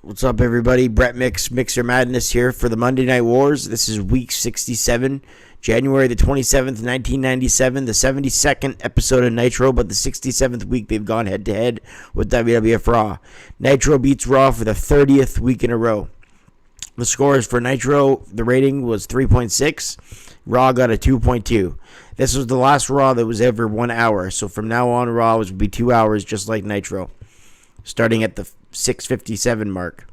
What's up, everybody? Brett Mixer Madness here for the Monday Night Wars. This is week 67, January the 27th, 1997, the 72nd episode of Nitro, but the 67th week they've gone head-to-head with WWF Raw. Nitro beats Raw for the 30th week in a row. The scores for Nitro, the rating was 3.6. Raw got a 2.2. This was the last Raw that was ever 1 hour, so from now on, Raw would be 2 hours just like Nitro. Starting at the 6:57 mark.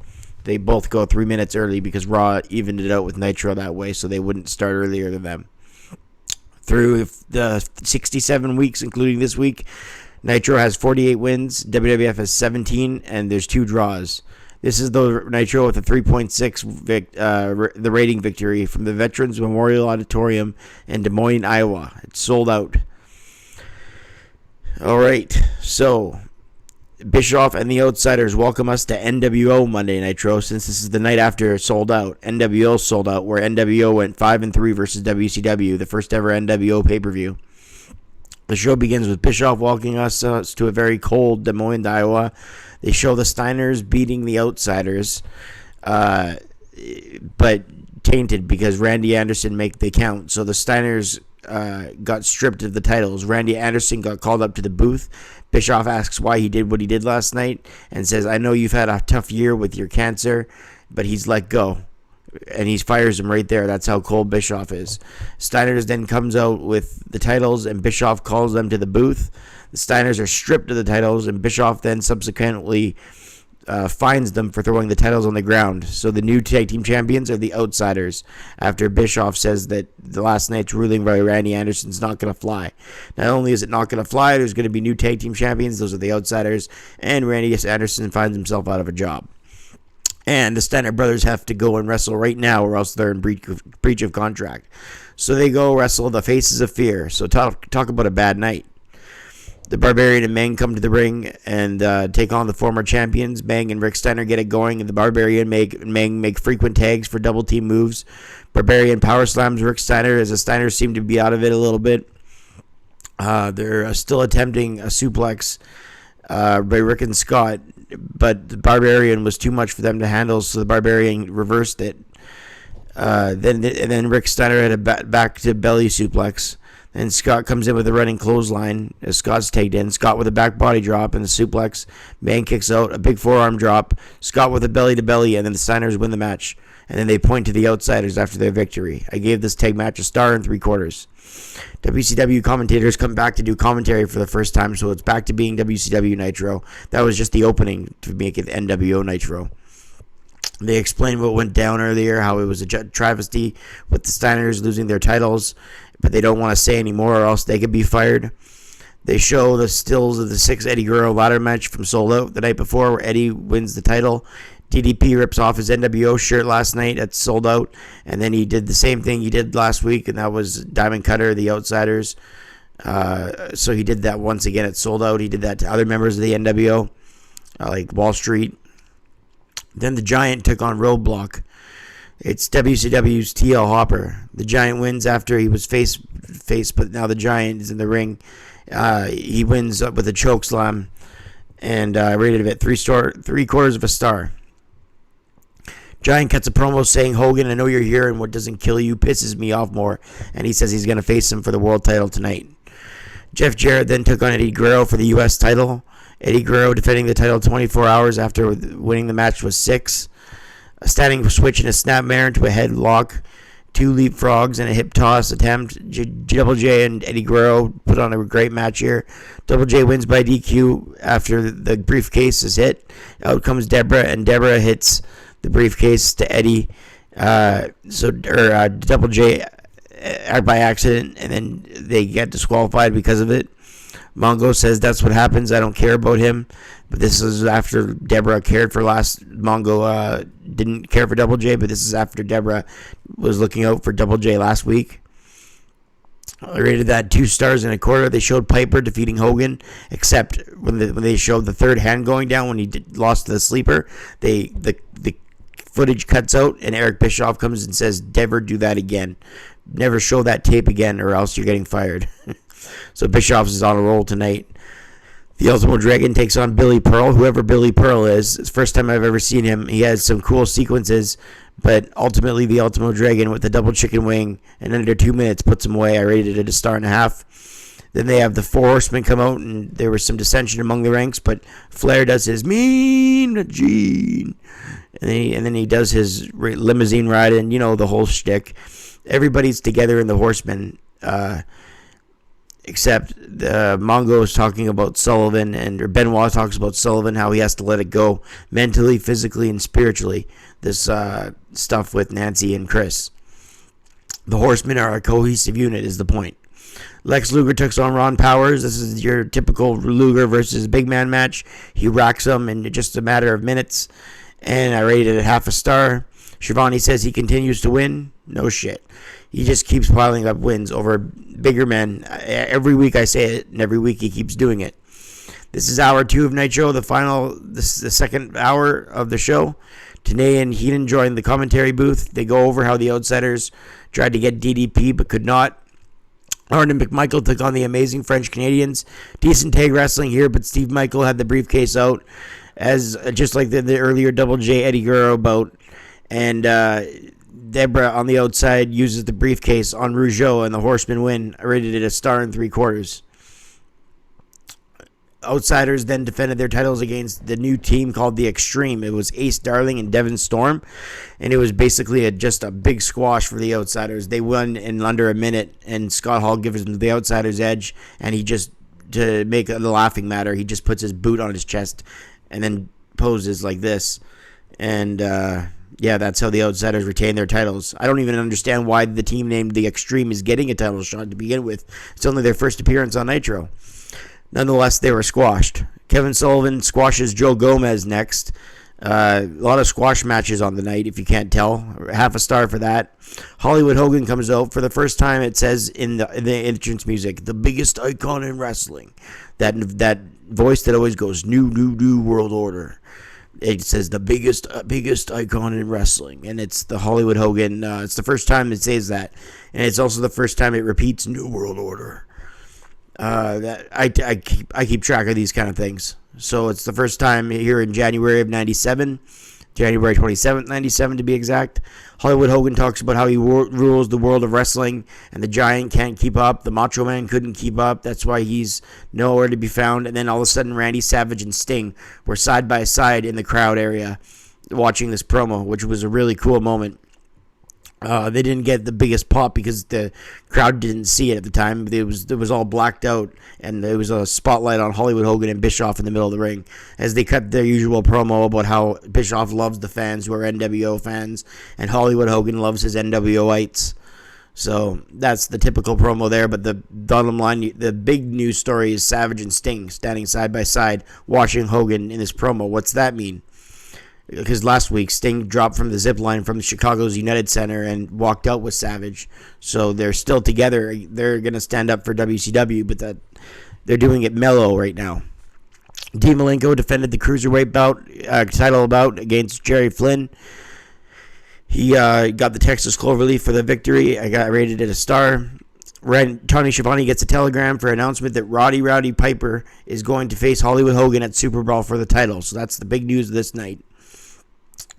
They both go 3 minutes early because Raw evened it out with Nitro that way, so they wouldn't start earlier than them. Through the 67 weeks, including this week, Nitro has 48 wins, WWF has 17, and there's 2 draws. This is the Nitro with a 3.6 the rating victory from the Veterans Memorial Auditorium in Des Moines, Iowa. It's sold out. All right, so Bischoff and the Outsiders welcome us to NWO Monday Nitro, since this is the night after Sold Out. NWO Sold Out, where NWO went 5-3 versus WCW, the first ever NWO pay-per-view. The show begins with Bischoff welcoming us to a very cold Des Moines, Iowa. They show the Steiners beating the Outsiders, but tainted because Randy Anderson make the count. So the Steiners got stripped of the titles. Randy Anderson got called up to the booth. Bischoff asks why he did what he did last night and says, "I know you've had a tough year with your cancer," but he's let go. And he fires him right there. That's how cold Bischoff is. Steiners then comes out with the titles, and Bischoff calls them to the booth. The Steiners are stripped of the titles, and Bischoff then subsequently fines them for throwing the titles on the ground. So the new tag team champions are the Outsiders, after Bischoff says that the last night's ruling by Randy Anderson's not going to fly. Not only is it not going to fly, there's going to be new tag team champions. Those are the Outsiders, and Randy Anderson finds himself out of a job. And the Steiner brothers have to go and wrestle right now, or else they're in breach of contract. So they go wrestle the Faces of Fear. So talk about a bad night. The Barbarian and Meng come to the ring and take on the former champions. Meng and Rick Steiner get it going, and the Barbarian and Meng make frequent tags for double team moves. Barbarian power slams Rick Steiner as the Steiners seem to be out of it a little bit. They're still attempting a suplex by Rick and Scott, but the Barbarian was too much for them to handle, so the Barbarian reversed it. Then Rick Steiner had a back to belly suplex. And Scott comes in with a running clothesline as Scott's tagged in. Scott with a back body drop and the suplex. Meng kicks out, a big forearm drop. Scott with a belly to belly, and then the Steiners win the match. And then they point to the Outsiders after their victory. I gave this tag match a 1.75 stars. WCW commentators come back to do commentary for the first time, so it's back to being WCW Nitro. That was just the opening to make it NWO Nitro. They explained what went down earlier, how it was a travesty with the Steiners losing their titles, but they don't want to say anymore or else they could be fired. They show the stills of the 6 Eddie Guerrero ladder match from Sold Out the night before, where Eddie wins the title. DDP rips off his NWO shirt last night at Sold Out, and then he did the same thing he did last week, and that was Diamond Cutter, the Outsiders. So he did that once again at Sold Out. He did that to other members of the NWO, like Wall Street. Then the Giant took on Roadblock. It's WCW's TL Hopper. The Giant wins after he was face, but now the Giant is in the ring. He wins up with a choke slam, and rated it at 3/4 star. Giant cuts a promo saying, "Hogan, I know you're here, and what doesn't kill you pisses me off more." And he says he's going to face him for the world title tonight. Jeff Jarrett then took on Eddie Guerrero for the U.S. title. Eddie Guerrero defending the title 24 hours after winning the match was 6. A standing switch and a snapmare into a headlock, 2 leapfrogs and a hip toss attempt. Double J and Eddie Guerrero put on a great match here. Double J wins by DQ after the briefcase is hit. Out comes Deborah, and Deborah hits the briefcase to Eddie. Double J by accident, and then they get disqualified because of it. Mongo says that's what happens. I don't care about him. But this is after Deborah cared for Mongo didn't care for Double J, but this is after Deborah was looking out for Double J last week. I rated that 2.25 stars. They showed Piper defeating Hogan, except when they showed the third hand going down when he lost to the sleeper, the footage cuts out, and Eric Bischoff comes and says, "Never do that again. Never show that tape again, or else you're getting fired." So Bischoff is on a roll tonight. The Ultimo Dragon takes on Billy Pearl, whoever Billy Pearl is. It's the first time I've ever seen him. He has some cool sequences, but ultimately the Ultimo Dragon with the double chicken wing in under 2 minutes puts him away. I rated it a 1.5 stars. Then they have the Four Horsemen come out, and there was some dissension among the ranks, but Flair does his Mean Gene, and then he does his limousine ride, and the whole shtick. Everybody's together in the Horsemen, except Mongo is talking about Sullivan, or Benoit talks about Sullivan, how he has to let it go mentally, physically, and spiritually. This stuff with Nancy and Chris. The Horsemen are a cohesive unit, is the point. Lex Luger takes on Ron Powers. This is your typical Luger versus big man match. He racks him in just a matter of minutes, and I rated it 0.5 stars. Schiavone says he continues to win. No shit. He just keeps piling up wins over bigger men. Every week I say it, and every week he keeps doing it. This is hour 2 of Nitro, this is the second hour of the show. Tenay and Heenan join the commentary booth. They go over how the Outsiders tried to get DDP but could not. Arn and McMichael took on the amazing French Canadians. Decent tag wrestling here, but Steve Michael had the briefcase out, as just like the earlier Double J Eddie Guerrero bout. And Deborah on the outside uses the briefcase on Rougeau, and the Horsemen win. I rated it a 1.75 stars. Outsiders then defended their titles against the new team called the Extreme. It was Ace Darling and Devon Storm, and it was basically just a big squash for the Outsiders. They won in under a minute, and Scott Hall gives them the Outsiders edge, and he just, to make the laughing matter, he just puts his boot on his chest and then poses like this. And that's how the Outsiders retain their titles. I don't even understand why the team named the Extreme is getting a title shot to begin with. It's only their first appearance on Nitro. Nonetheless, they were squashed. Kevin Sullivan squashes Joe Gomez next. A lot of squash matches on the night, if you can't tell. 0.5 stars for that. Hollywood Hogan comes out. For the first time, it says in the entrance music, the biggest icon in wrestling. That voice that always goes, new world order. It says the biggest icon in wrestling. And it's the Hollywood Hogan. It's the first time it says that. And it's also the first time it repeats new world order. That I keep track of these kind of things. So it's the first time here in January of 97, January 27th, 97 to be exact. Hollywood Hogan talks about how he rules the world of wrestling, and the Giant can't keep up. The Macho Man couldn't keep up. That's why he's nowhere to be found. And then all of a sudden, Randy Savage and Sting were side by side in the crowd area watching this promo, which was a really cool moment. They didn't get the biggest pop because the crowd didn't see it at the time. It was all blacked out, and there was a spotlight on Hollywood Hogan and Bischoff in the middle of the ring as they cut their usual promo about how Bischoff loves the fans who are NWO fans, and Hollywood Hogan loves his NWOites. So that's the typical promo there. But the bottom line, the big news story is Savage and Sting standing side by side watching Hogan in this promo. What's that mean? Because last week, Sting dropped from the zip line from Chicago's United Center and walked out with Savage. So they're still together. They're going to stand up for WCW, but they're doing it mellow right now. Dean Malenko defended the Cruiserweight title bout against Jerry Flynn. He got the Texas Cloverleaf for the victory. I rated it a star. Tony Schiavone gets a telegram for announcement that Roddy Piper is going to face Hollywood Hogan at Super Brawl for the title. So that's the big news of this night.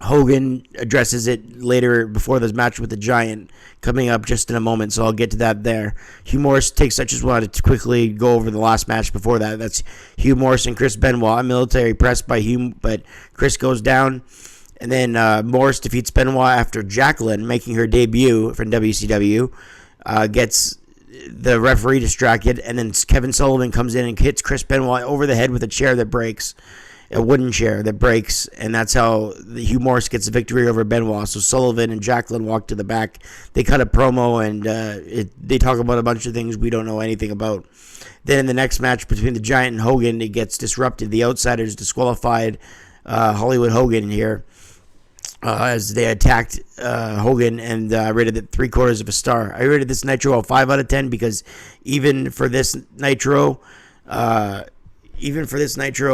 Hogan addresses it later before this match with the Giant coming up just in a moment, so I'll get to that there. Hugh Morris takes, I just wanted to quickly go over the last match before that. That's Hugh Morris and Chris Benoit. Military press by Hugh, but Chris goes down. And then Morris defeats Benoit after Jacqueline, making her debut from WCW, gets the referee distracted, and then Kevin Sullivan comes in and hits Chris Benoit over the head with a chair that breaks. A wooden chair that breaks, and that's how Hugh Morris gets a victory over Benoit. So Sullivan and Jacqueline walk to the back. They cut a promo, and they talk about a bunch of things we don't know anything about. Then in the next match between the Giant and Hogan, it gets disrupted. The Outsiders disqualified Hollywood Hogan here as they attacked Hogan, and rated it 3/4 stars. I rated this Nitro a 5 out of 10 because even for this Nitro,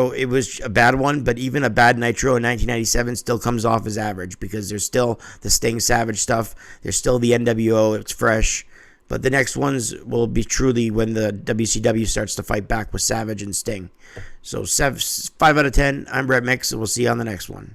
it was a bad one, but even a bad Nitro in 1997 still comes off as average because there's still the Sting Savage stuff. There's still the NWO. It's fresh. But the next ones will be truly when the WCW starts to fight back with Savage and Sting. So 5 out of 10. I'm Brett Mix, and we'll see you on the next one.